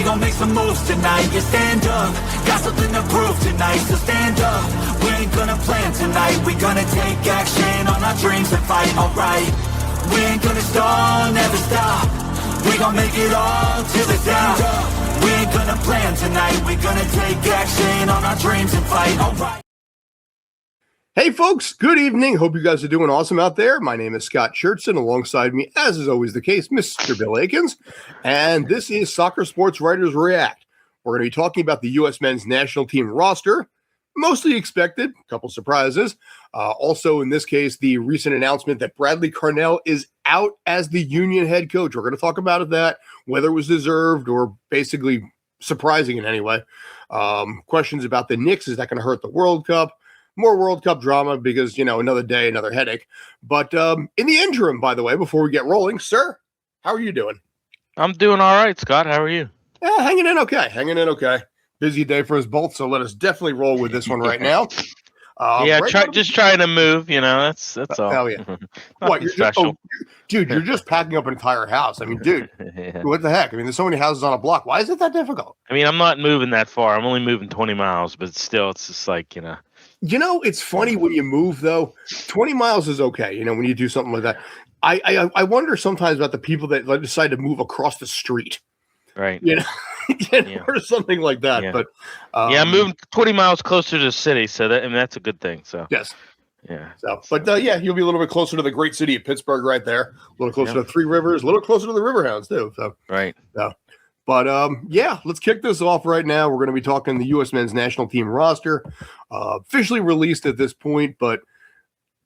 We gon' make some moves tonight, yeah, stand up. Got something to prove tonight, so stand up. We ain't gonna plan tonight, we gonna take action on our dreams and fight, alright. We ain't gonna stall, never stop. We gon' make it all till the top. We ain't gonna plan tonight, we gonna take action on our dreams and fight, alright. Hey folks, good evening. Hope you guys are doing awesome out there. My name is Scott Schertzen. Alongside me, as is always the case, Mr. Bill Akins. And this is Soccer Sports Writers React. We're going to be talking about the U.S. men's national team roster. Mostly expected, a couple surprises. Also, in this case, the recent announcement that Bradley Carnell is out as the Union head coach. We're going to talk about that, whether it was deserved or basically surprising in any way. Questions about the Knicks. Is that going to hurt the World Cup? More World Cup drama because, you know, another day, another headache. But in the interim, by the way, before we get rolling, sir, how are you doing? I'm doing all right, Scott. How are you? Yeah, hanging in okay. Busy day for us both, so let us definitely roll with this one right now. Just trying to move, you know, that's all. Hell yeah. What, you're special. Dude, you're just packing up an entire house. I mean, dude, Yeah. What the heck? I mean, there's so many houses on a block. Why is it that difficult? I mean, I'm not moving that far. I'm only moving 20 miles, but still, it's just like, you know. You know, it's funny when you move, though. 20 miles is okay, you know, when you do something like that. I wonder sometimes about the people that decide to move across the street. Right. You know, or something like that. Yeah. But I'm moving 20 miles closer to the city, so that's a good thing. So yes. Yeah. So, but you'll be a little bit closer to the great city of Pittsburgh right there. A little closer to Three Rivers, a little closer to the Riverhounds too. So right. So, but let's kick this off right now. We're going to be talking the U.S. men's national team roster, officially released at this point, but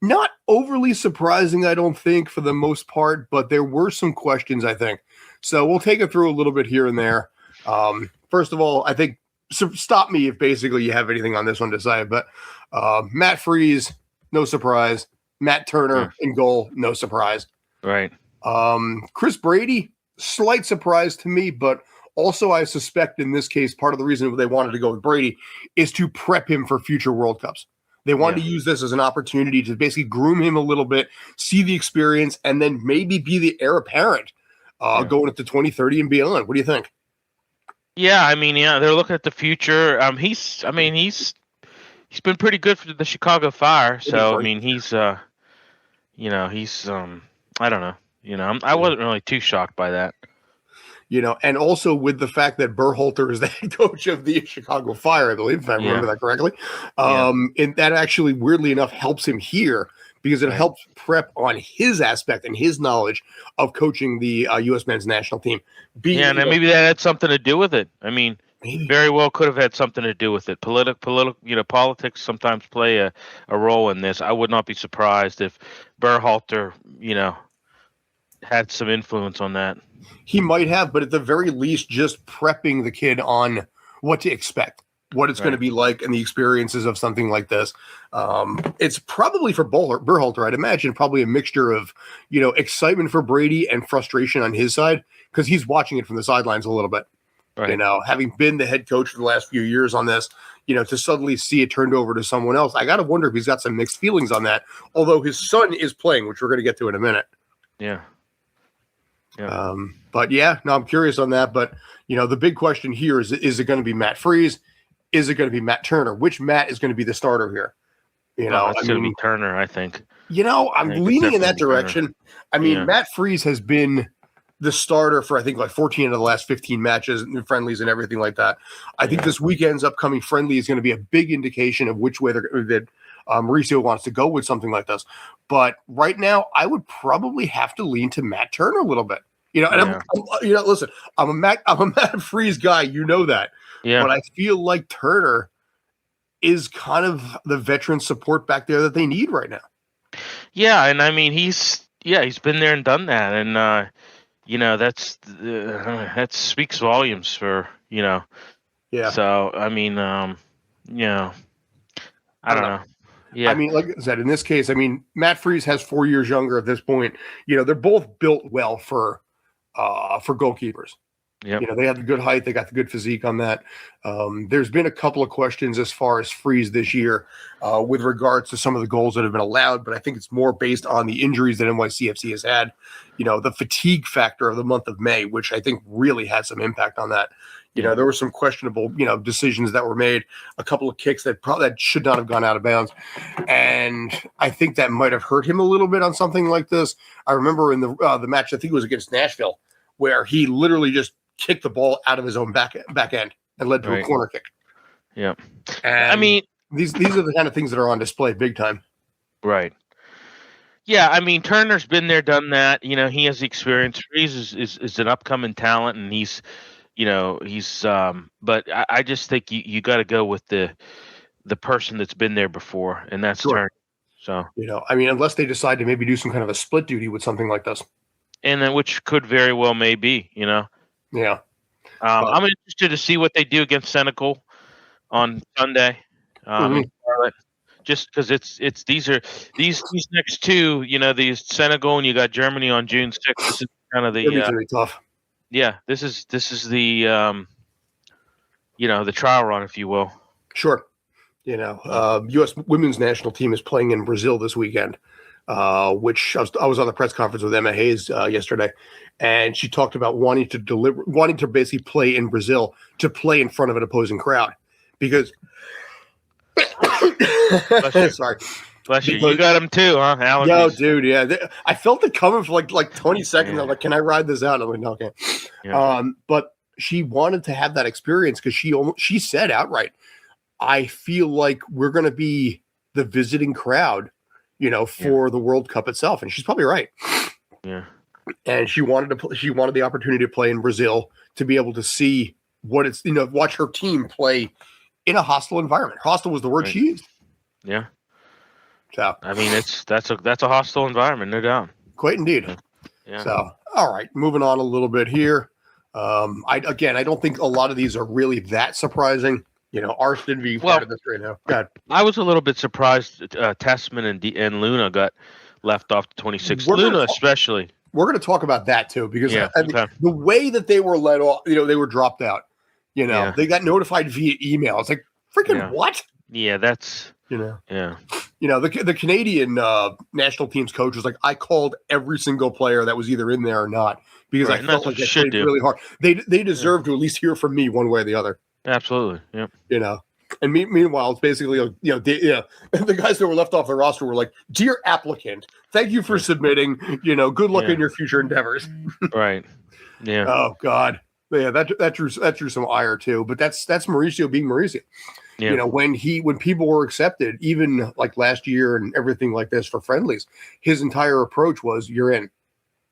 not overly surprising, I don't think, for the most part. But there were some questions, I think. So we'll take it through a little bit here and there. First of all, I think stop me if basically you have anything on this one to say. But Matt Freese, no surprise. Matt Turner in goal, no surprise. Right. Chris Brady, slight surprise to me, but also I suspect in this case, part of the reason they wanted to go with Brady is to prep him for future World Cups. They wanted to use this as an opportunity to basically groom him a little bit, see the experience, and then maybe be the heir apparent going into 2030 and beyond. What do you think? Yeah, I mean, they're looking at the future. He's been pretty good for the Chicago Fire. So I mean, he's I don't know. You know, I wasn't really too shocked by that. You know, and also with the fact that Berhalter is the head coach of the Chicago Fire, I believe, if I remember that correctly. And that actually, weirdly enough, helps him here because it helps prep on his aspect and his knowledge of coaching the U.S. men's national team. And maybe that had something to do with it. I mean, very well could have had something to do with it. Politics sometimes play a role in this. I would not be surprised if Berhalter, had some influence on that. He might have, but at the very least, just prepping the kid on what to expect, what it's going to be like, and the experiences of something like this. It's probably for Berhalter, I'd imagine, probably a mixture of, excitement for Brady and frustration on his side because he's watching it from the sidelines a little bit. Right. Having been the head coach for the last few years on this, to suddenly see it turned over to someone else, I got to wonder if he's got some mixed feelings on that. Although his son is playing, which we're going to get to in a minute. Yeah. I'm curious on that. But, the big question here is it going to be Matt Freese? Is it going to be Matt Turner? Which Matt is going to be the starter here? It's going to be Turner, I think. I'm leaning in that direction. Turner. I mean, Matt Freese has been the starter for, I think, like 14 of the last 15 matches and friendlies and everything like that. I think this weekend's upcoming friendly is going to be a big indication of which way that Mauricio wants to go with something like this. But right now, I would probably have to lean to Matt Turner a little bit. Listen, I'm a Matt Freese guy. You know that. Yeah. But I feel like Turner is kind of the veteran support back there that they need right now. Yeah, and I mean he's been there and done that, and that speaks volumes for Yeah. So I mean, I don't know. Yeah. I mean, like I said, in this case, Matt Freese has 4 years younger at this point. They're both built well for goalkeepers. Yep. You know, they had the good height. They got the good physique on that. There's been a couple of questions as far as freeze this year with regards to some of the goals that have been allowed, but I think it's more based on the injuries that NYCFC has had. You know, the fatigue factor of the month of May, which I think really had some impact on that. You know, there were some questionable, decisions that were made, a couple of kicks that should not have gone out of bounds. And I think that might have hurt him a little bit on something like this. I remember in the match, I think it was against Nashville, where he literally just kicked the ball out of his own back end and led to a corner kick. Yeah. And I mean, these are the kind of things that are on display big time. Right. Yeah, I mean, Turner's been there, done that. You know, he has the experience. Freeze is an upcoming talent, and he's but I just think you got to go with the person that's been there before, and that's Turner. So, I mean, unless they decide to maybe do some kind of a split duty with something like this. And then which could very well may be, Yeah. I'm interested to see what they do against Senegal on Sunday. In Charlotte. Just because it's these next two, these Senegal and you got Germany on June 6th. This is kind of the gonna be tough. Yeah, this is the the trial run, if you will. Sure. U.S. women's national team is playing in Brazil this weekend, which I was on the press conference with Emma Hayes yesterday, and she talked about wanting to basically play in Brazil, to play in front of an opposing crowd, because sorry. Bless you. You got them too, huh? Allergies. No, dude, yeah. I felt it coming for like 20 seconds. I'm like, can I ride this out? I'm like, no, okay. Yeah. But she wanted to have that experience because she said outright, I feel like we're going to be the visiting crowd, for the World Cup itself. And she's probably right. Yeah. And she wanted the opportunity to play in Brazil, to be able to see what it's, watch her team play in a hostile environment. Hostile was the word she used. Yeah. So I mean, that's a hostile environment, no doubt. Quite indeed. Yeah. So all right, moving on a little bit here. I don't think a lot of these are really that surprising. Arston being part of this right now. God. I was a little bit surprised. Tessman and Luna got left off to 26. Luna especially. We're going to talk about that too, because the way that they were let off, they were dropped out. They got notified via email. It's like freaking what? Yeah, that's Yeah. The Canadian national team's coach was like, I called every single player that was either in there or not, because I felt like they played really hard. They deserve to at least hear from me one way or the other. Absolutely. Yeah. And meanwhile, it's basically, the guys that were left off the roster were like, dear applicant, thank you for submitting, good luck in your future endeavors. Right. Yeah. Oh God. Yeah. That drew some ire too, but that's Mauricio being Mauricio. Yeah. When people were accepted, even like last year and everything like this for friendlies, his entire approach was, you're in.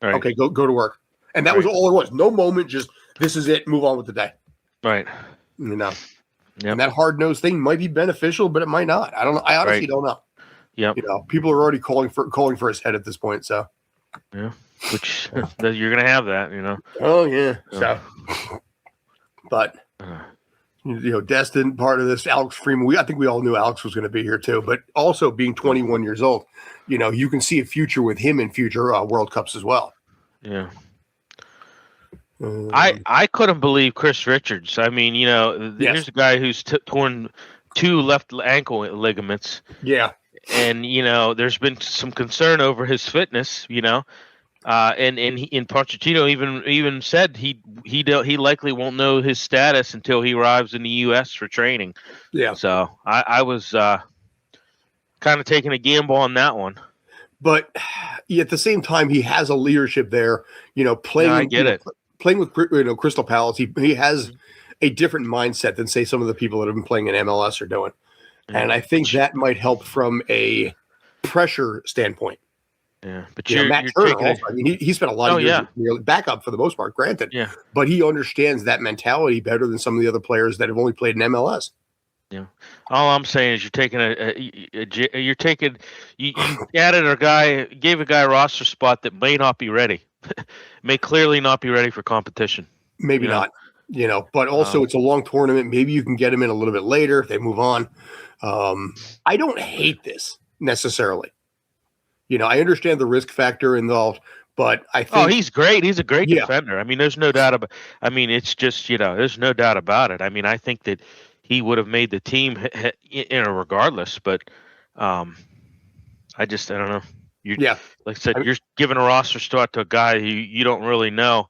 Right. Okay, go to work. And that was all it was. No moment, just this is it, move on with the day. Right. Yep. And that hard-nosed thing might be beneficial, but it might not. I don't know. I honestly don't know. Yeah. People are already calling for his head at this point, so. Yeah. Which you're going to have that, Oh yeah. So but Destin, part of this, Alex Freeman. I think we all knew Alex was going to be here too, but also being 21 years old, you can see a future with him in future World Cups as well. Yeah. I couldn't believe Chris Richards. I mean, here's a guy who's torn 2 left ankle ligaments. Yeah. And, there's been some concern over his fitness, and Pochettino even said he likely won't know his status until he arrives in the U.S. for training. Yeah. So I was kind of taking a gamble on that one. But at the same time, he has a leadership there, playing. I get it. Playing with Crystal Palace, he has a different mindset than, say, some of the people that have been playing in MLS are doing. Yeah. And I think that might help from a pressure standpoint. Yeah, but Matt Turner also, I mean, he spent a lot of years backup for the most part, granted. Yeah. But he understands that mentality better than some of the other players that have only played in MLS. Yeah. All I'm saying is you're taking you added a guy, gave a guy a roster spot that may not be ready. May clearly not be ready for competition. Maybe not, but also it's a long tournament. Maybe you can get him in a little bit later if they move on. I don't hate this necessarily. I understand the risk factor involved, But I think he's great. He's a great Yeah. defender. I mean, there's no doubt about. I mean, it's just there's no doubt about it. I mean, I think that he would have made the team, regardless. But I don't know. You Yeah. like I said, I mean, you're giving a roster start to a guy who you don't really know.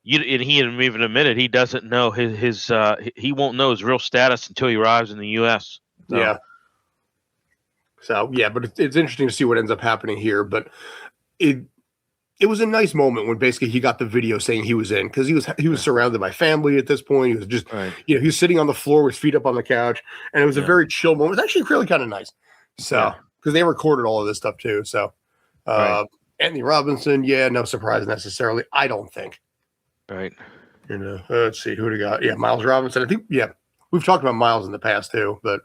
And he even admitted he doesn't know he won't know his real status until he arrives in the U.S. So. Yeah. So yeah, but it's interesting to see what ends up happening here. But it was a nice moment when basically he got the video saying he was in, because he was surrounded by family at this point. He was just he was sitting on the floor with his feet up on the couch, and it was a very chill moment. It was actually really kind of nice. So because they recorded all of this stuff too. So Anthony Robinson, no surprise necessarily. I don't think. Right. Let's see who we got. Yeah, Miles Robinson. I think we've talked about Miles in the past too, but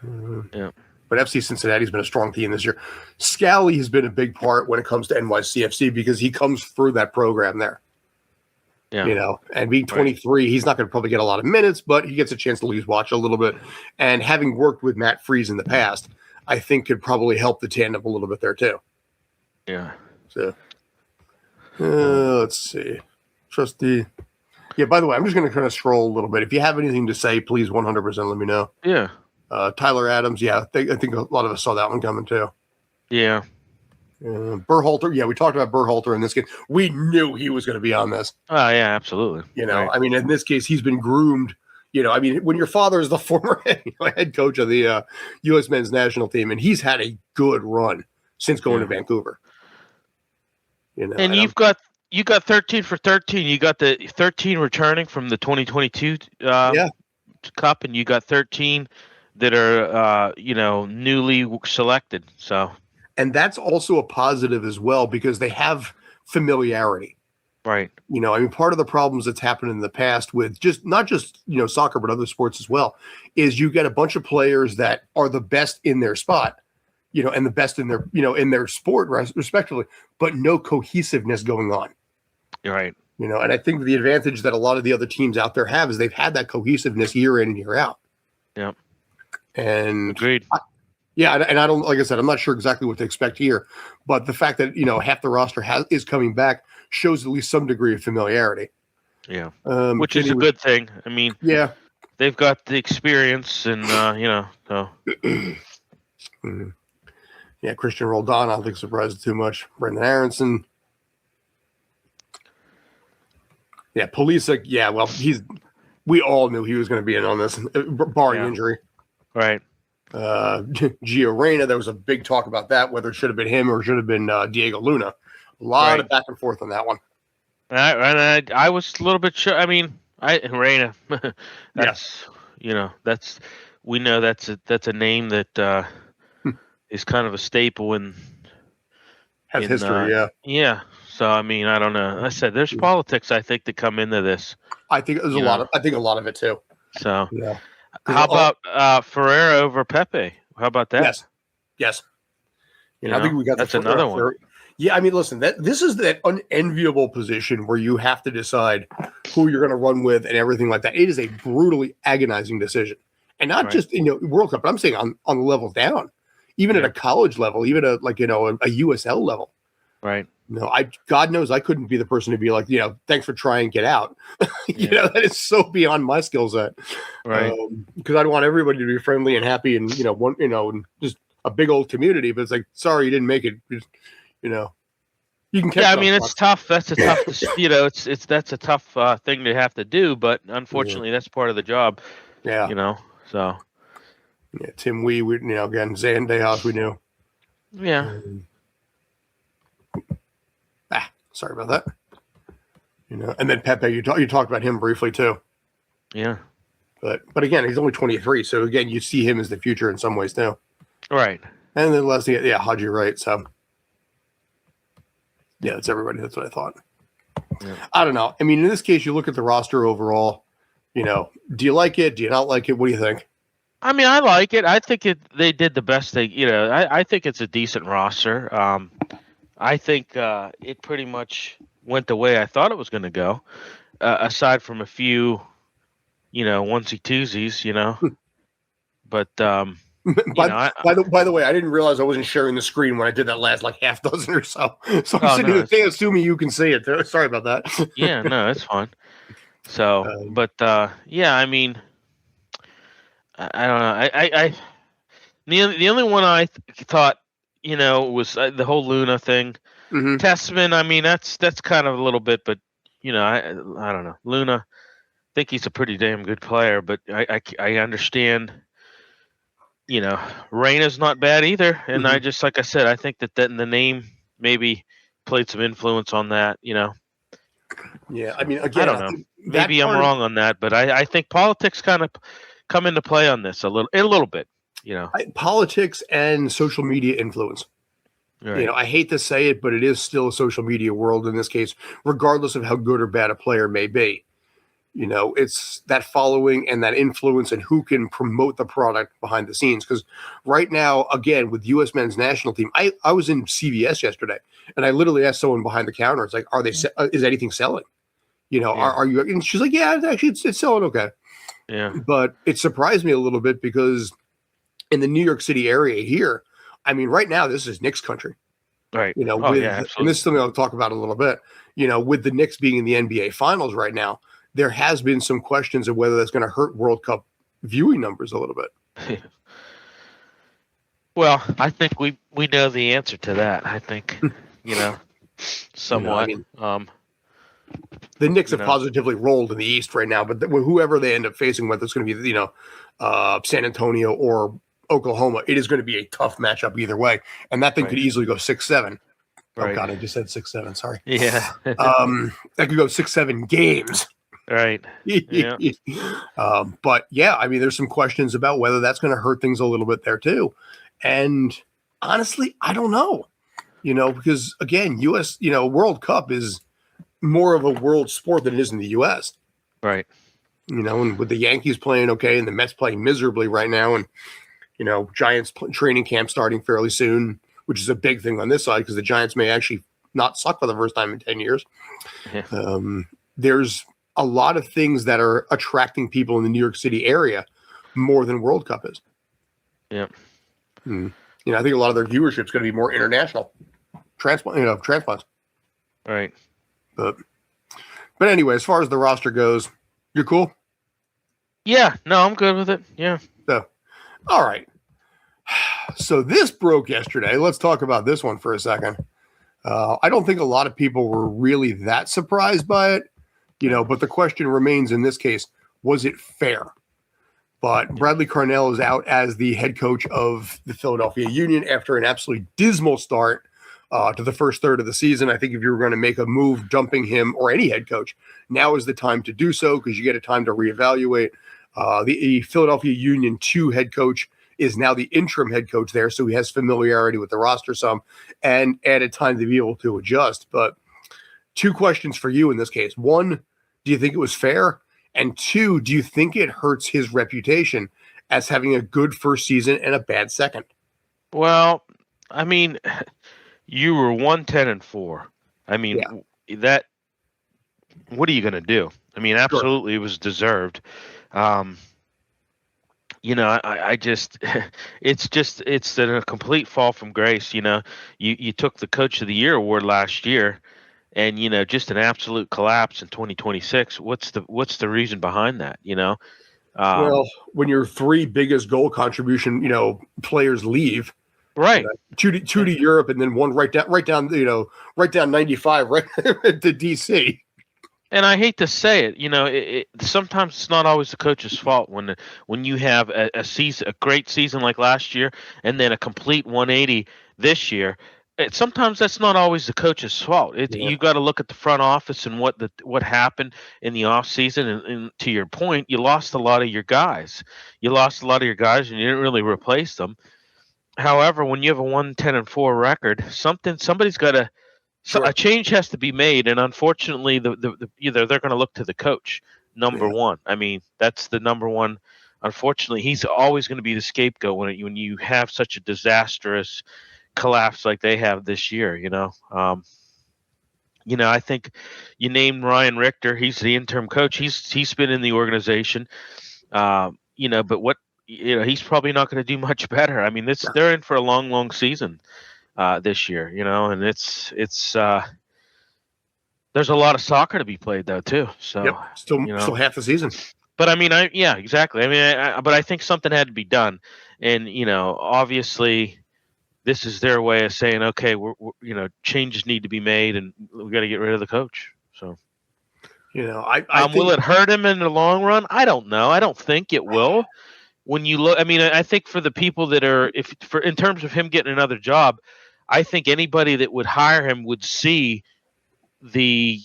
But FC Cincinnati's been a strong team this year. Scally has been a big part when it comes to NYCFC because he comes through that program there. Yeah. And being 23, he's not going to probably get a lot of minutes, but he gets a chance to lose watch a little bit. And having worked with Matt Freese in the past, I think could probably help the tandem a little bit there too. Yeah. So let's see. Trustee. Yeah, by the way, I'm just going to kind of scroll a little bit. If you have anything to say, please 100% let me know. Yeah. Tyler Adams, I think a lot of us saw that one coming too. Yeah. Berhalter, we talked about Berhalter in this game. We knew he was going to be on this. Oh, yeah, absolutely. I mean, in this case, he's been groomed. I mean, when your father is the former head coach of the U.S. men's national team, and he's had a good run since going to Vancouver. And you got 13 for 13. You got the 13 returning from the 2022 Cup, and you got 13 that are newly selected. So, and that's also a positive as well because they have familiarity. Right. I mean, part of the problems that's happened in the past with not just soccer but other sports as well is you get a bunch of players that are the best in their spot, and the best in their in their sport respectively, but no cohesiveness going on. Right. And I think the advantage that a lot of the other teams out there have is they've had that cohesiveness year in and year out. Yeah. And agreed. And I don't, like I said, I'm not sure exactly what to expect here, but the fact that half the roster is coming back shows at least some degree of familiarity. Yeah, which is a good thing. I mean, they've got the experience, and so. Yeah, Christian Roldan, I don't think surprised too much. Brendan Aronson. Yeah, Pulisic. Yeah, well, we all knew he was going to be in on this, barring injury. Right. Gio Reyna, there was a big talk about that, whether it should have been him or should have been Diego Luna. A lot of back and forth on that one. I was a little bit sure. I mean, Reyna. That's we know that's a name that is kind of a staple in history. Yeah. So I mean, I don't know. I said there's politics. I think that come into this. I think there's a lot of it too. So how about Ferreira over Pepe? How about that? Yes. I think we got that's another one. Yeah, I mean, listen, this is that unenviable position where you have to decide who you're going to run with and everything like that. It is a brutally agonizing decision, and not just World Cup, but I'm saying on the level down, even at a college level, even a USL level. Right. God knows I couldn't be the person to be like, thanks for trying, get out. That is so beyond my skill set. Right. Because I'd want everybody to be friendly and happy and, and just a big old community. But it's like, sorry, you didn't make it. Just, you can catch I mean, it's tough. That's a tough, that's a tough thing to have to do. But unfortunately, that's part of the job. Yeah. So. Yeah. Tim we again, Zan Dejas, we knew. Yeah. Sorry about that. And then Pepe, you talked about him briefly too. Yeah. But again, he's only 23, so again, you see him as the future in some ways too. Right. And then Leslie, Haji, right? So that's everybody. That's what I thought. Yeah. I don't know. I mean, in this case, you look at the roster overall. Do you like it? Do you not like it? What do you think? I mean, I like it. I think they did the best they. I think it's a decent roster. I think it pretty much went the way I thought it was going to go, aside from a few, onesie twosies, But You know, By the way, I didn't realize I wasn't sharing the screen when I did that last like half dozen or so. So I'm sitting there assuming you can see it. Sorry about that. Yeah, no, it's fine. So, but yeah, I mean, I don't know. The only one I thought, was the whole Luna thing. Mm-hmm. Testament, I mean, that's kind of a little bit, but I don't know. Luna, I think he's a pretty damn good player, but I understand. Reyna's not bad either, and I just, like I said, I think that the name maybe played some influence on that. Yeah, I mean, again, I don't know. Maybe I'm wrong on that, but I think politics kind of come into play on this a little bit. Politics and social media influence. Right. I hate to say it, but it is still a social media world in this case, regardless of how good or bad a player may be. It's that following and that influence and who can promote the product behind the scenes. Because right now, again, with U.S. men's national team, I was in CVS yesterday, and I literally asked someone behind the counter, it's like, is anything selling? Are you? And she's like, yeah, actually, it's selling okay. Yeah. But it surprised me a little bit because in the New York City area here, I mean, right now, this is Knicks country. Right. And this is something I'll talk about a little bit. With the Knicks being in the NBA Finals right now, there has been some questions of whether that's going to hurt World Cup viewing numbers a little bit. Well, I think we know the answer to that. I think, somewhat. The Knicks have positively rolled in the East right now, but whoever they end up facing, whether it's going to be, San Antonio or Oklahoma, it is going to be a tough matchup either way. And that thing could easily go 6-7. Right. Oh, God, I just said 6-7. Sorry. Yeah. That could go 6-7 games. Right. Yeah. But yeah, I mean, there's some questions about whether that's going to hurt things a little bit there too. And honestly, I don't know, because again, US, World Cup is more of a world sport than it is in the US. Right. And with the Yankees playing okay and the Mets playing miserably right now, and, Giants training camp starting fairly soon, which is a big thing on this side because the Giants may actually not suck for the first time in 10 years. Yeah. There's a lot of things that are attracting people in the New York City area more than World Cup is. Yeah. I think a lot of their viewership is going to be more international transplants. Right. But anyway, as far as the roster goes, you're cool? Yeah. No, I'm good with it. Yeah. So, all right. So this broke yesterday. Let's talk about this one for a second. I don't think a lot of people were really that surprised by it. But the question remains in this case, was it fair? But Bradley Carnell is out as the head coach of the Philadelphia Union after an absolutely dismal start to the first third of the season. I think if you were going to make a move dumping him or any head coach, now is the time to do so because you get a time to reevaluate. The Philadelphia Union 2 head coach is now the interim head coach there, so he has familiarity with the roster some and added time to be able to adjust. But two questions for you in this case. One, do you think it was fair? And two, do you think it hurts his reputation as having a good first season and a bad second? Well, I mean, you were 1-10-4. I mean, that. What are you going to do? I mean, absolutely, It was deserved. I just, it's a complete fall from grace. You took the Coach of the Year award last year. And just an absolute collapse in 2026. What's the reason behind that? Well, when your three biggest goal contribution, players leave, right? Two to Europe, and then one right down 95 right to DC. And I hate to say it, sometimes it's not always the coach's fault when you have a great season like last year, and then a complete 180 this year. Sometimes that's not always the coach's fault. You got to look at the front office and what happened in the off season. And to your point, you lost a lot of your guys. And you didn't really replace them. However, when you have a 1-10-4 record, somebody's got to. So a change has to be made, and unfortunately, either they're going to look to the coach. Number one. I mean, that's the number one. Unfortunately, he's always going to be the scapegoat when you have such a disastrous collapse like they have this year. I think you named Ryan Richter. He's the interim coach. He's been in the organization. But what he's probably not going to do much better. I mean, they're in for a long, long season this year, and it's there's a lot of soccer to be played though too. So Yep, still half the season. But I mean, exactly. I mean, but I think something had to be done, and obviously, this is their way of saying, okay, we're changes need to be made, and we got to get rid of the coach. So, I think, will it hurt him in the long run? I don't know. I don't think it will. When you look, I mean, I think for the people that are, in terms of him getting another job, I think anybody that would hire him would see the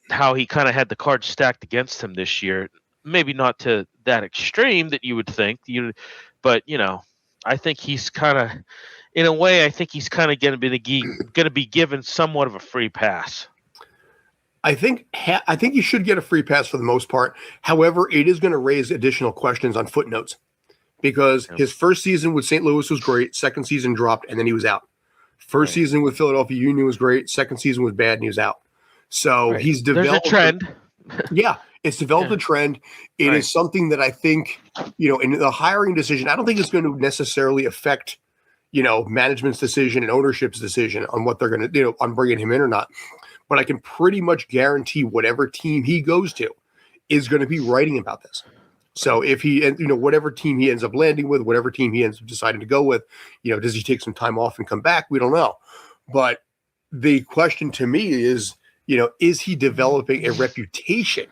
how he kind of had the cards stacked against him this year. Maybe not to that extreme that you would think, but I think he's kind of, in a way, I think he's kind of going to be given somewhat of a free pass. I think you should get a free pass for the most part. However, it is going to raise additional questions on footnotes because his first season with St. Louis was great. Second season dropped, and then he was out. First season with Philadelphia Union was great. Second season was bad, and he was out. So he's developed a trend. Yeah, it's developed a trend. It is something that I think, in the hiring decision, I don't think it's going to necessarily affect, management's decision and ownership's decision on what they're going to do on bringing him in or not. But I can pretty much guarantee whatever team he goes to is going to be writing about this. So if he, whatever team he ends up landing with, whatever team he ends up deciding to go with, does he take some time off and come back? We don't know. But the question to me is, is he developing a reputation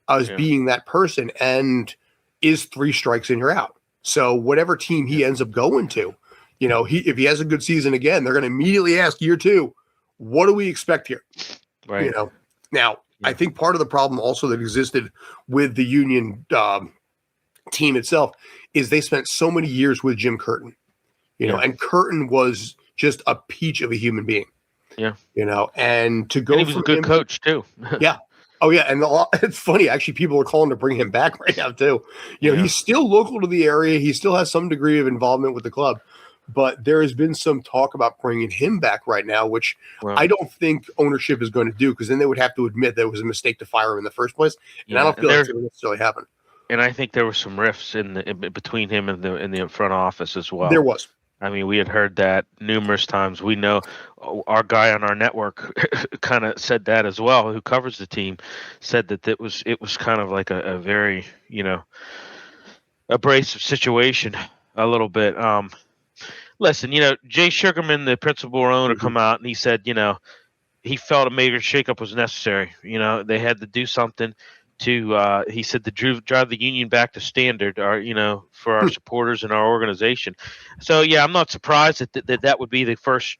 as being that person? And is 3 strikes and you're out? So whatever team he ends up going to, if he has a good season again, they're going to immediately ask year 2, what do we expect here? Right. Now, I think part of the problem also that existed with the Union team itself is they spent so many years with Jim Curtin, and Curtin was just a peach of a human being. Yeah. And to go and he was a good coach too. Yeah. Oh yeah. And it's funny, actually, people are calling to bring him back right now too. He's still local to the area. He still has some degree of involvement with the club, but there has been some talk about bringing him back right now, which I don't think ownership is going to do, because then they would have to admit that it was a mistake to fire him in the first place. And I don't feel like it's going to necessarily happen. And I think there were some rifts in between him and the front office as well. There was. I mean, we had heard that numerous times. We know our guy on our network kind of said that as well, who covers the team, said that it was kind of like a very, abrasive situation a little bit. Listen, Jay Sugarman, the principal owner, come out and he said, he felt a major shakeup was necessary. They had to do something to, he said, to drive the Union back to standard, for our supporters and our organization. So, I'm not surprised that would be the first,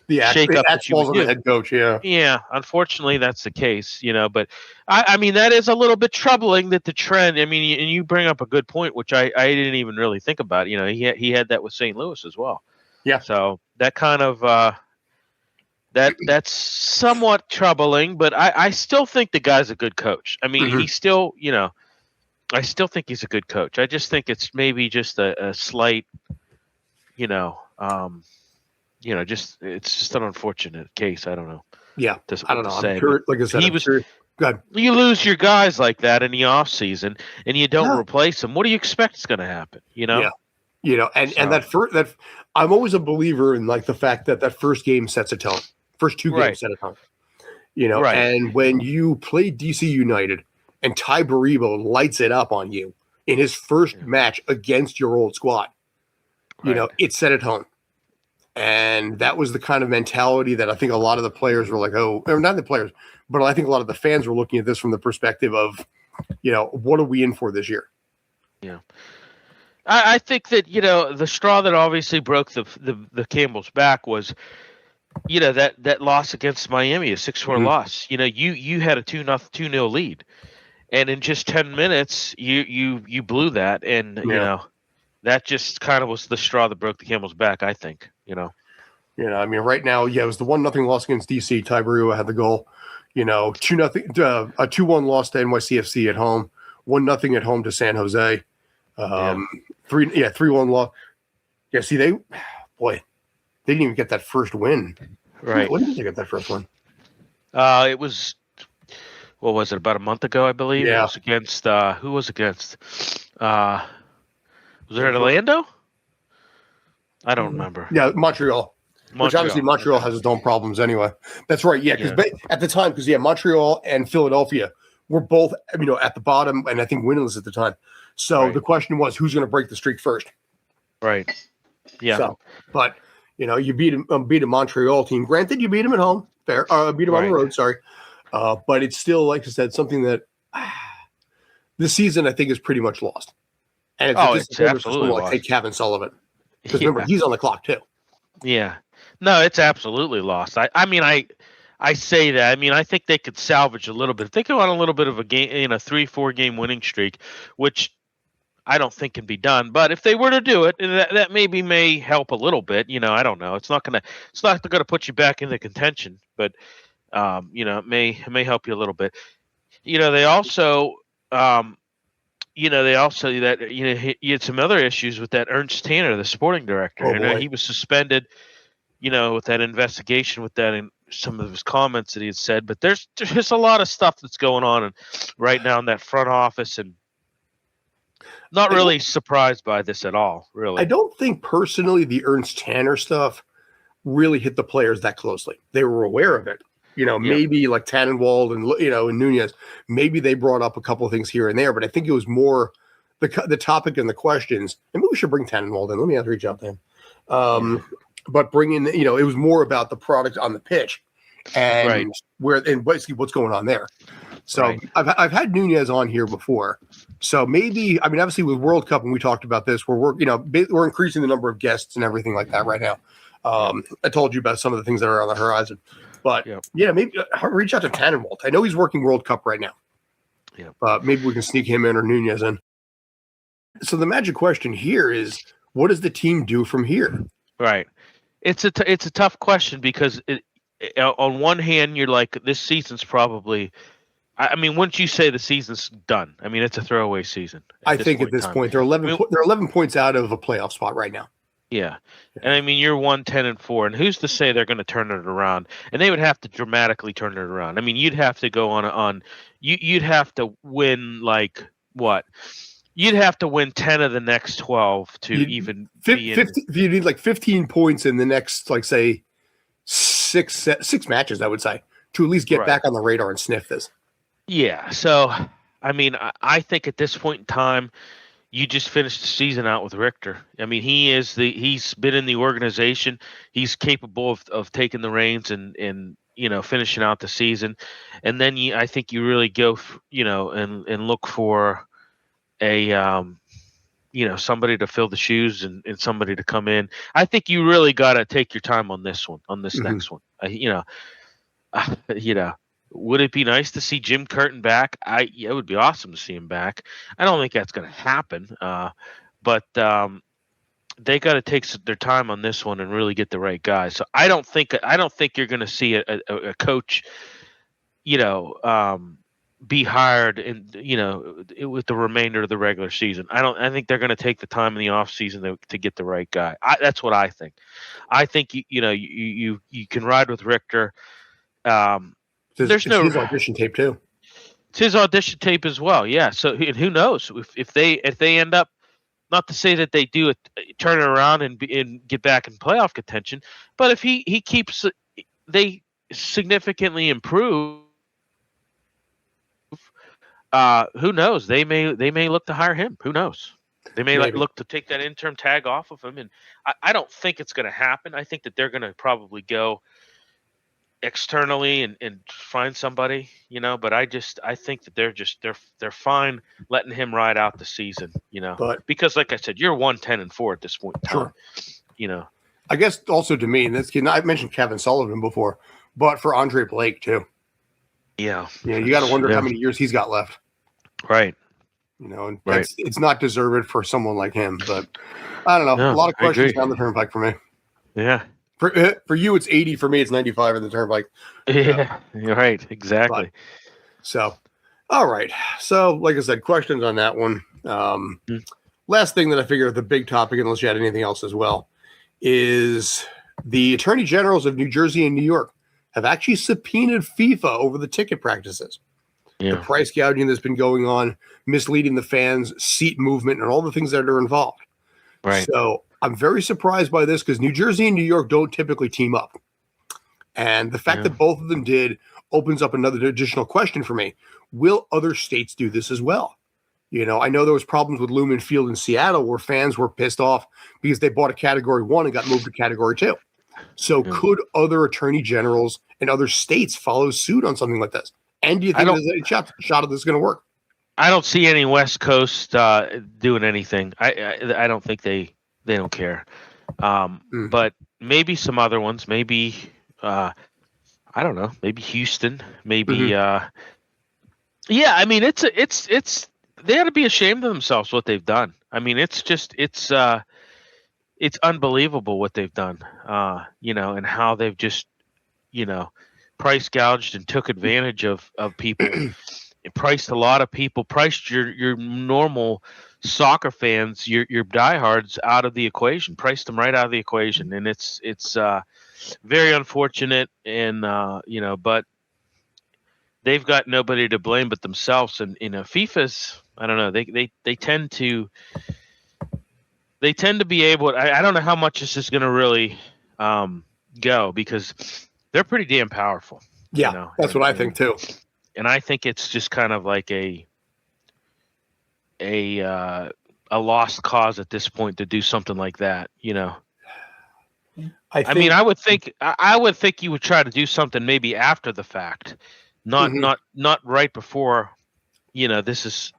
shakeup that you would do. Head coach, Yeah, unfortunately, that's the case, but I mean, that is a little bit troubling that the trend, and you bring up a good point, which I didn't even really think about. He had that with St. Louis as well. Yeah. So that kind of, that's somewhat troubling, but I still think the guy's a good coach. I mean, he's still, I still think he's a good coach. I just think it's maybe just a slight, it's just an unfortunate case. I don't know. Yeah, I don't know. I'm sure, like I said, you lose your guys like that in the off season, and you don't replace them. What do you expect is going to happen? And that I'm always a believer in, like, the fact that first game sets a tone. First 2 games set a tone. And when you play DC United and Ty Baribo lights it up on you in his first match against your old squad, it set a tone. And that was the kind of mentality that I think a lot of the players were like, not the players, but I think a lot of the fans were looking at this from the perspective of, what are we in for this year? Yeah. I think that, the straw that obviously broke the camel's back was, that loss against Miami, a 6-4 loss. You had a 2-0 lead, and in just 10 minutes, you blew that, and that just kind of was the straw that broke the camel's back, I think. Right now, it was the 1-0 loss against DC. Ty Baribo had the goal. 2-0, a 2-1 loss to NYCFC at home, 1-0 at home to San Jose. 3-1 loss. Yeah, see, they didn't even get that first win. Right. When did they get that first win? It was what was it, about a month ago, I believe. Yeah. It was against who was against? Was it Orlando? I don't remember. Yeah, Montreal. Which obviously Montreal has its own problems anyway. That's right. Yeah, because at the time, Montreal and Philadelphia were both, at the bottom, and I think winless at the time. So the question was, who's going to break the streak first? Right. Yeah. So, but you beat a Montreal team. Granted, you beat them at home. Fair. Beat them on the road. Sorry. But it's still, like I said, something that this season I think is pretty much lost. And it's absolutely lost. Like Kevin Sullivan, because remember he's on the clock too. Yeah. No, it's absolutely lost. I say that. I mean, I think they could salvage a little bit. If they go on a little bit of a game, 3-4 game winning streak, which I don't think can be done. But if they were to do it, that maybe may help a little bit. I don't know. It's not gonna put you back into contention, but it may help you a little bit. They also you had some other issues with that Ernst Tanner, the sporting director. He was suspended, with that investigation with that and some of his comments that he had said. But there's a lot of stuff that's going on right now in that front office, and not really surprised by this at all, really. I don't think personally the Ernst Tanner stuff really hit the players that closely. They were aware of it. Maybe like Tannenwald and and Nunez, maybe they brought up a couple of things here and there, but I think it was more the topic and the questions. And maybe we should bring Tannenwald in. Let me have to reach out to him. But bring in, it was more about the product on the pitch and basically what's going on there. So I've had Nunez on here before. So maybe, obviously with World Cup, and we talked about this, we're increasing the number of guests and everything like that right now. I told you about some of the things that are on the horizon. But maybe reach out to Tannenwald. I know he's working World Cup right now. Yeah. Maybe we can sneak him in or Nunez in. So the magic question here is, what does the team do from here? Right. It's a tough question because on one hand, you're like, this season's probably. Once you say the season's done, it's a throwaway season. I think at this point they're 11 points out of a playoff spot right now. Yeah. And you're 1-10-4, and who's to say they're going to turn it around? And they would have to dramatically turn it around. You'd have to go you'd have to win what? You'd have to win 10 of the next 12 to even be in. You need 15 points in the next, say, six matches, I would say, to at least get back on the radar and sniff this. Yeah. So, I think at this point in time, you just finished the season out with Richter. He's been in the organization. He's capable of taking the reins and finishing out the season. And then I think you really go, and look for a, somebody to fill the shoes and somebody to come in. I think you really got to take your time on this one, on this next one. Would it be nice to see Jim Curtin back? It would be awesome to see him back. I don't think that's going to happen, but they got to take their time on this one and really get the right guy. So I don't think you're going to see a coach, be hired with the remainder of the regular season. I think they're going to take the time in the off season to get the right guy. That's what I think. I think you can ride with Richter. There's his audition tape too. It's his audition tape as well. Yeah. So who knows if they end up, not to say that they do turn it around and get back in playoff contention, but if he keeps, they significantly improve. Who knows? They may look to hire him. Who knows? They may look to take that interim tag off of him. And I don't think it's going to happen. I think that they're going to probably go externally and find somebody, but I think that they're fine letting him ride out the season, but because like I said, you're 1-10-4 at this point in time. Sure. I guess also to me, and I mentioned Kevin Sullivan before, but for Andre Blake too. Yeah. You got to wonder how many years he's got left. Right. And it's not deserved for someone like him, but I don't know. No, a lot of questions down the turnpike for me. Yeah. For you, it's 80. For me, it's 95 in the turnpike. Yeah, you're right. Exactly. All right. So, like I said, questions on that one. Last thing that I figured the big topic, unless you had anything else as well, is the attorney generals of New Jersey and New York have actually subpoenaed FIFA over the ticket practices. the price gouging that's been going on, misleading the fans, seat movement, and all the things that are involved. Right. So I'm very surprised by this because New Jersey and New York don't typically team up. And the fact that both of them did opens up another additional question for me. Will other states do this as well? I know there was problems with Lumen Field in Seattle where fans were pissed off because they bought a Category 1 and got moved to Category 2. So could other attorney generals and other states follow suit on something like this? And do you think there's any shot of this going to work? I don't see any West Coast doing anything. I don't think they don't care. But maybe some other ones. Maybe I don't know. Maybe Houston. Maybe I mean it's they ought to be ashamed of themselves what they've done. I mean it's unbelievable what they've done. And how they've just price gouged and took advantage of people. It priced a lot of people, priced your normal soccer fans, your diehards out of the equation, priced them right out of the equation. And it's very unfortunate. And, but they've got nobody to blame but themselves. And, FIFA's, I don't know, they tend to be able, I don't know how much this is going to really go because they're pretty damn powerful. Yeah, that's what I think too. And I think it's just kind of like a lost cause at this point to do something like that. I mean, I would think you would try to do something maybe after the fact, not right before. This is.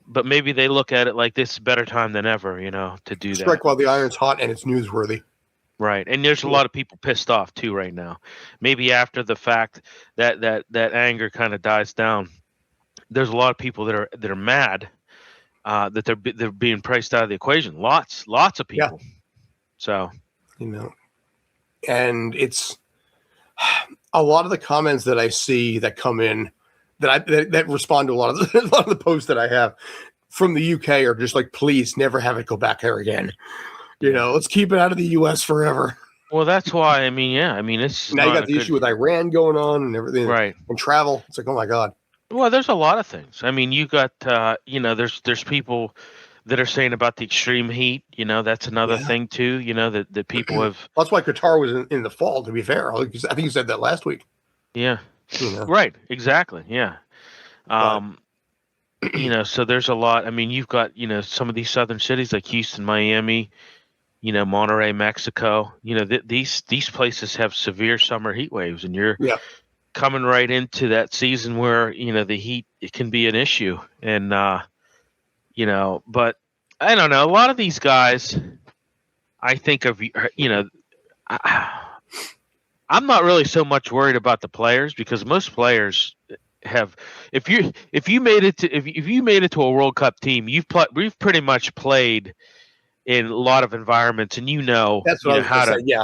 But maybe they look at it like this is better time than ever, to do that. Strike while the iron's hot and it's newsworthy. Right, and there's a lot of people pissed off too right now. Maybe after the fact that anger kind of dies down, there's a lot of people that are mad that they're being priced out of the equation. Lots of people. Yeah. So, and it's a lot of the comments that I see that come in that respond to a lot of the posts that I have from the UK are just like, please never have it go back there again. Let's keep it out of the U.S. forever. Well, that's why. I mean, it's now you got the issue with Iran going on and everything, right? And travel. It's like, oh my god. Well, there's a lot of things. I mean, you got there's people that are saying about the extreme heat. That's another thing too. That people have. That's why Qatar was in the fall. To be fair, I think you said that last week. Yeah. Right. Exactly. Yeah. So there's a lot. I mean, you've got some of these southern cities like Houston, Miami. Monterey, Mexico, these places have severe summer heat waves, and you're coming right into that season where, the heat, it can be an issue. And, but I don't know, a lot of these guys, I think of, I'm not really so much worried about the players because most players have, if you made it to a World Cup team, we've pretty much played in a lot of environments, and that's what how to say,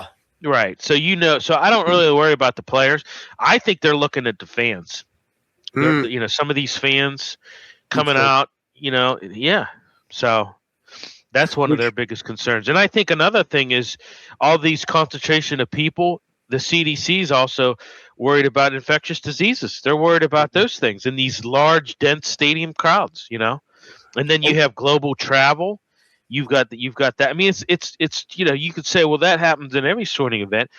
right. So so I don't really worry about the players. I think they're looking at the fans. Some of these fans coming out. So that's one of their biggest concerns. And I think another thing is all these concentration of people. The CDC is also worried about infectious diseases. They're worried about those things in these large, dense stadium crowds. And then you have global travel. You've got that. I mean, it's you could say, well, that happens in every sporting event.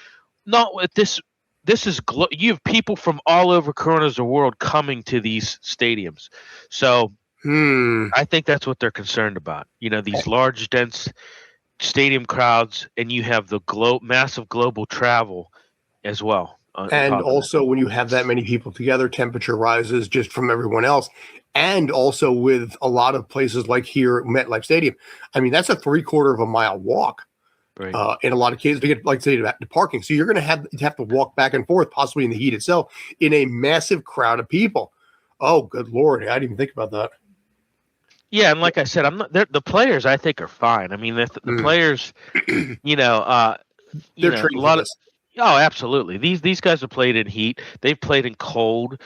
Not with this. This is you have people from all over corners of the world coming to these stadiums. So I think that's what they're concerned about. These large, dense stadium crowds, and you have the massive global travel as well. And also, when you have that many people together, temperature rises just from everyone else. And also with a lot of places like here at MetLife Stadium, I mean, that's a 3/4 of a mile walk. Right. In a lot of cases to get, like say, to parking. So you're going to have to walk back and forth, possibly in the heat itself, in a massive crowd of people. Oh, good Lord. I didn't even think about that. Yeah, and like I said, the players I think are fine. I mean, the players, they're trained a lot of. Oh, absolutely. These guys have played in heat. They've played in cold.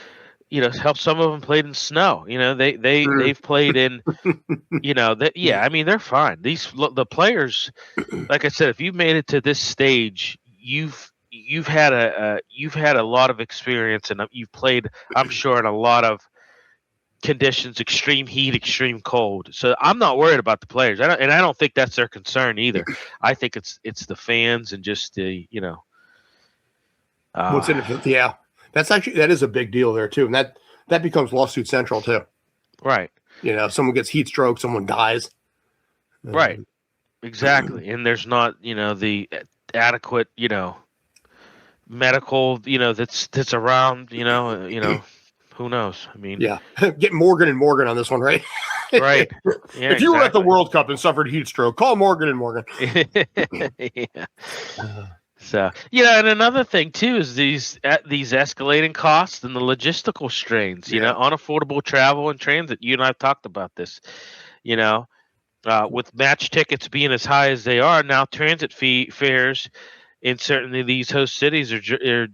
Some of them played in snow. They've played in, I mean, they're fine. The players, like I said, if you've made it to this stage, you've had a lot of experience, and you've played, I'm sure, in a lot of conditions, extreme heat, extreme cold. So I'm not worried about the players. I don't think that's their concern either. I think it's the fans and just the, what's in it. Yeah, that is a big deal there too, and that becomes lawsuit central too. Right. Someone gets heat stroke, someone dies. Right. Exactly. And there's not, the adequate, medical, that's around, who knows? I mean, yeah, get Morgan and Morgan on this one, right? Right. Yeah, if you were at the World Cup and suffered heat stroke, call Morgan and Morgan. Yeah. So, and another thing too is these escalating costs and the logistical strains, unaffordable travel and transit. You and I have talked about this, with match tickets being as high as they are now, transit fares in certainly these host cities are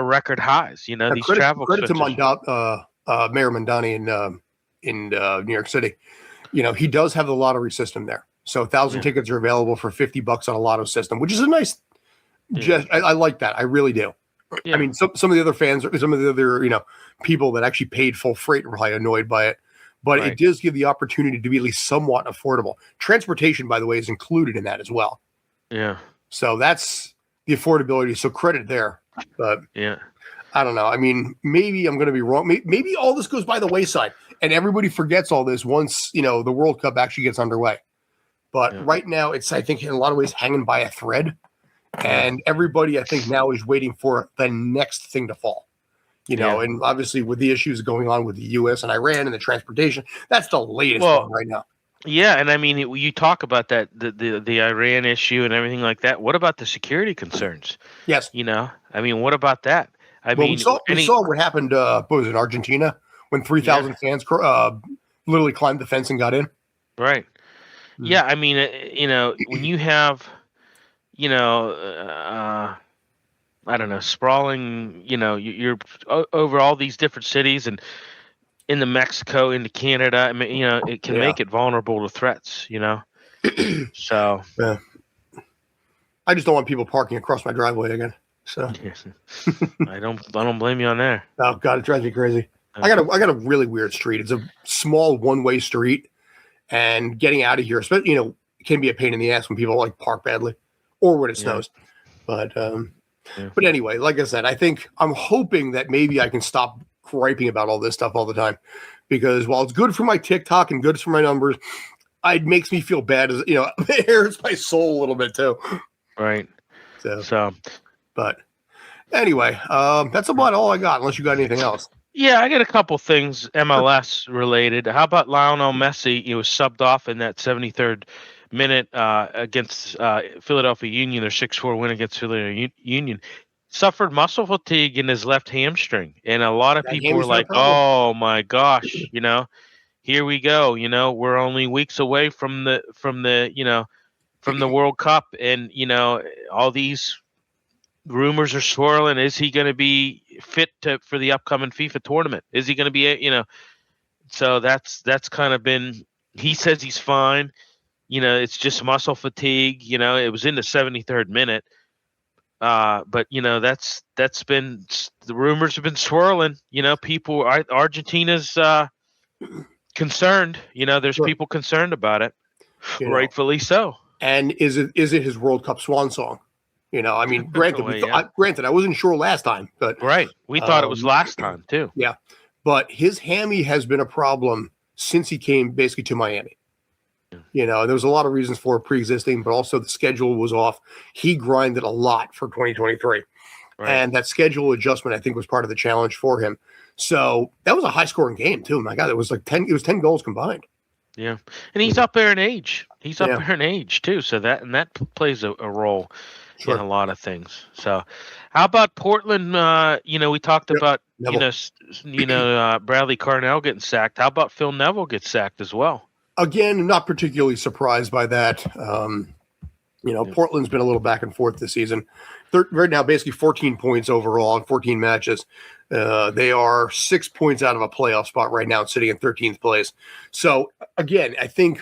record highs. These travel credit to Mayor Mondani in New York City. He does have the lottery system there. So 1,000 tickets are available for $50 on a lotto system, which is a nice gesture. I like that. I really do. Yeah. I mean, some of the other fans, some of the other, people that actually paid full freight were probably annoyed by it. But it does give the opportunity to be at least somewhat affordable. Transportation, by the way, is included in that as well. Yeah. So that's the affordability. So credit there. But yeah, I don't know. I mean, maybe I'm going to be wrong. Maybe all this goes by the wayside and everybody forgets all this once, the World Cup actually gets underway. But right now, it's, I think, in a lot of ways hanging by a thread. And everybody, I think, now is waiting for the next thing to fall. And obviously with the issues going on with the U.S. and Iran and the transportation, that's the latest one right now. Yeah, and I mean, you talk about that the Iran issue and everything like that. What about the security concerns? Yes. I mean, what about that? We saw what happened. What was it, Argentina, when 3,000 fans literally climbed the fence and got in? Right. Yeah, I mean, when you have, I don't know, sprawling, you're over all these different cities and into Mexico, into Canada. I mean, it can make it vulnerable to threats, So I just don't want people parking across my driveway again. So I don't blame you on that. Oh God, it drives me crazy. I got a really weird street. It's a small one-way street. And getting out of here, especially, can be a pain in the ass when people park badly or when it snows. But but anyway, like I said, I'm hoping that maybe I can stop griping about all this stuff all the time, because while it's good for my TikTok and good for my numbers, it makes me feel bad. As it hurts my soul a little bit too. Right. So, but anyway, that's about all I got. Unless you got anything else. Yeah, I got a couple things MLS related. How about Lionel Messi? He was subbed off in that 73rd minute against Philadelphia Union, their 6-4 win against Philadelphia Union. Suffered muscle fatigue in his left hamstring, and a lot of people were like, "Oh my gosh, here we go. We're only weeks away from the World Cup, and all these rumors are swirling. Is he going to be fit for the upcoming FIFA tournament? Is he going to be, So that's kind of been. He says he's fine. It's just muscle fatigue. It was in the 73rd minute. But that's been, the rumors have been swirling. People, Argentina's concerned. There's people concerned about it, rightfully so. And is it his World Cup swan song? I mean, granted, I wasn't sure last time, but we thought it was last time too. Yeah, but his hammy has been a problem since he came basically to Miami. There was a lot of reasons for it pre-existing, but also the schedule was off. He grinded a lot for 2023, and that schedule adjustment I think was part of the challenge for him. So that was a high-scoring game too. My God, it was 10. It was 10 goals combined. Yeah, and he's up there in age. He's up there in age too, so that plays a role. Sure. In a lot of things. So, how about Portland? We talked about Bradley Carnell getting sacked. How about Phil Neville gets sacked as well? Again, not particularly surprised by that. Portland's been a little back and forth this season. Right now, basically 14 points overall in 14 matches. They are 6 points out of a playoff spot right now, sitting in 13th place. So, again, I think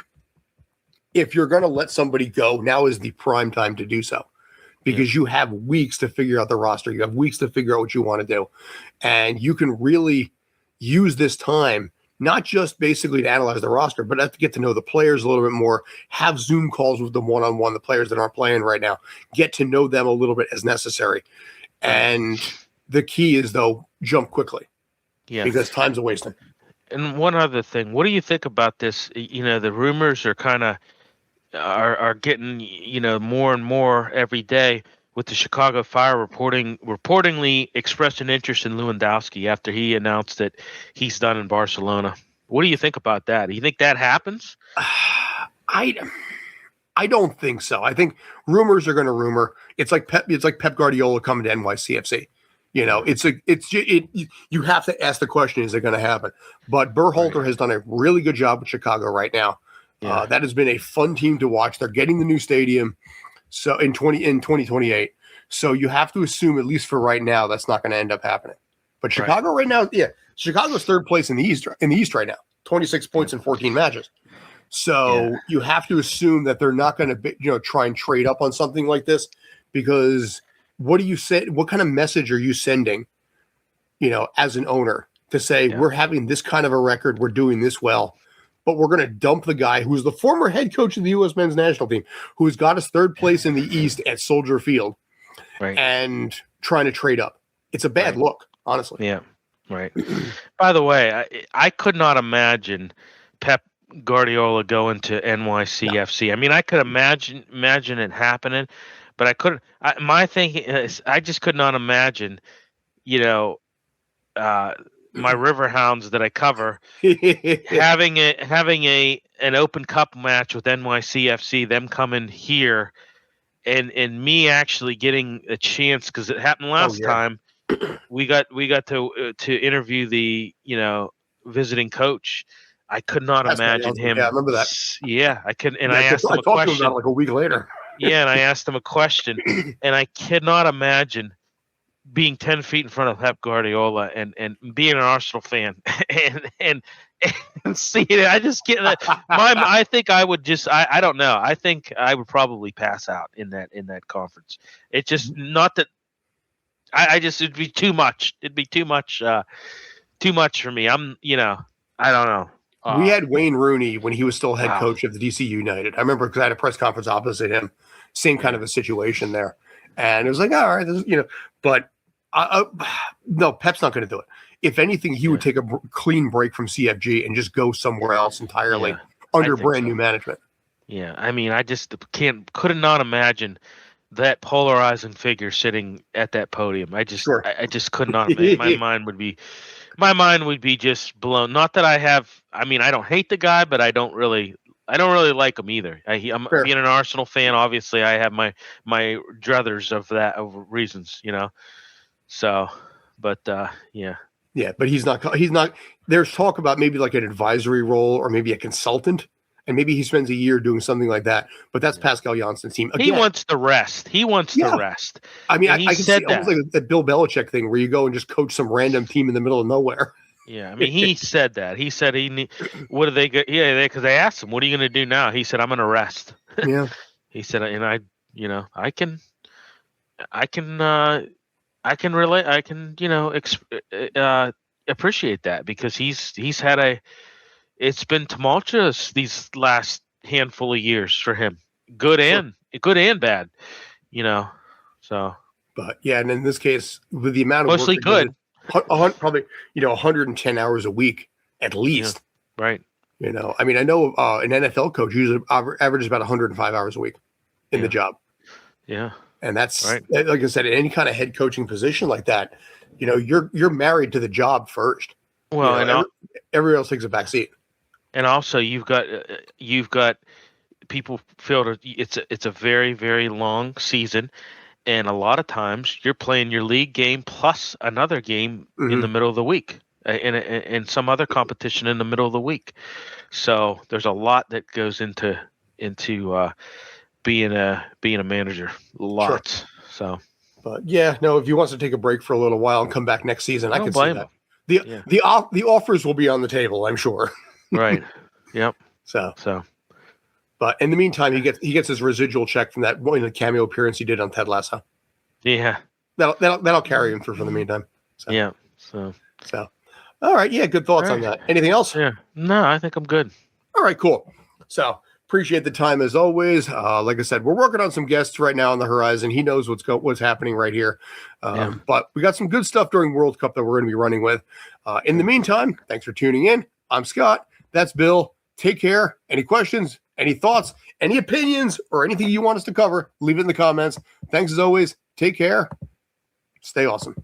if you're going to let somebody go, now is the prime time to do so. Because you have weeks to figure out the roster. You have weeks to figure out what you want to do. And you can really, use this time not just basically to analyze the roster, but to get to know the players a little bit more, have Zoom calls with them one-on-one, the players that aren't playing right now, get to know them a little bit as necessary. And the key is, though, jump quickly. Yeah. Because time's a wasting. And one other thing, what do you think about this? The rumors are kind of are getting, more and more every day, with the Chicago Fire reportedly expressed an interest in Lewandowski after he announced that he's done in Barcelona. What do you think about that? Do you think that happens? I don't think so. I think rumors are going to rumor. It's like Pep Guardiola coming to NYCFC. You have to ask the question: is it going to happen? But Berhalter has done a really good job with Chicago right now. Yeah. That has been a fun team to watch. They're getting the new stadium. So in 2028, so you have to assume, at least for right now, that's not going to end up happening. But Chicago right now, Chicago's third place in the East right now, 26 points in 14 matches. So you have to assume that they're not going to, try and trade up on something like this, because what do you say? What kind of message are you sending, as an owner, to say we're having this kind of a record, we're doing this well, but we're going to dump the guy who's the former head coach of the U.S. men's national team, who's got us third place in the East at Soldier Field, and trying to trade up. It's a bad look, honestly. Yeah, right. By the way, I could not imagine Pep Guardiola going to NYCFC. No. I mean, I could imagine it happening, but I couldn't. My thinking is, I just could not imagine, my Riverhounds that I cover having an Open Cup match with NYCFC, them coming here, and me actually getting a chance, because it happened last time. We got to interview the visiting coach. I could not imagine him. Yeah, I remember that. Yeah, I couldn't. And I asked him a question. I talked to him about it like a week later. Yeah, and I asked him a question, and I cannot imagine being 10 feet in front of Pep Guardiola and being an Arsenal fan and seeing it. I just get that. I think I would just. I don't know. I think I would probably pass out in that conference. It's just not that. I just, it'd be too much. It'd be too much for me. I don't know. We had Wayne Rooney when he was still head coach of the DC United. I remember, because I had a press conference opposite him, same kind of a situation there. And it was like, all right, but no, Pep's not going to do it. If anything, he would take a clean break from CFG and just go somewhere else entirely under brand new management. Yeah, I mean, I just could not imagine that polarizing figure sitting at that podium. I just could not imagine. My mind would be just blown. Not that I don't hate the guy, but I don't really like him either. I'm being an Arsenal fan. Obviously, I have my druthers of reasons, So, but yeah, but he's not. There's talk about maybe like an advisory role or maybe a consultant, and maybe he spends a year doing something like that. But that's Pascal Jansson's team. Again, he wants the rest. The rest. I mean, I can see almost like that Bill Belichick thing where you go and just coach some random team in the middle of nowhere. Yeah, I mean, he said that. He said what do they get? Yeah, because they asked him, "What are you going to do now?" He said, "I'm going to rest." Yeah. He said, and I can relate. I can, appreciate that, because he's had it's been tumultuous these last handful of years for him, good and bad, So, but yeah, and in this case, with the amount of mostly good. Probably 110 hours a week at least. Yeah, right. I mean, I know an NFL coach usually averages about 105 hours a week in the job. Yeah. And that's like I said, in any kind of head coaching position like that, you're married to the job first. Well, everybody else takes a back seat. And also you've got people feel it's a very, very long season. And a lot of times you're playing your league game plus another game in the middle of the week, and some other competition in the middle of the week. So there's a lot that goes into being a manager. Lots. Sure. So, but if he wants to take a break for a little while and come back next season, I can see that. The offers will be on the table, I'm sure. Right. Yep. So. But in the meantime, he gets his residual check from that cameo appearance he did on Ted Lasso. Yeah, that'll carry him through for the meantime. So. Yeah. So All right. Yeah, good thoughts on that. Anything else? Yeah. No, I think I'm good. All right, cool. So appreciate the time as always. Like I said, we're working on some guests right now on the horizon. He knows what's happening right here. But we got some good stuff during World Cup that we're going to be running with. In the meantime, thanks for tuning in. I'm Scott. That's Bill. Take care. Any questions, any thoughts, any opinions, or anything you want us to cover, leave it in the comments. Thanks as always. Take care. Stay awesome.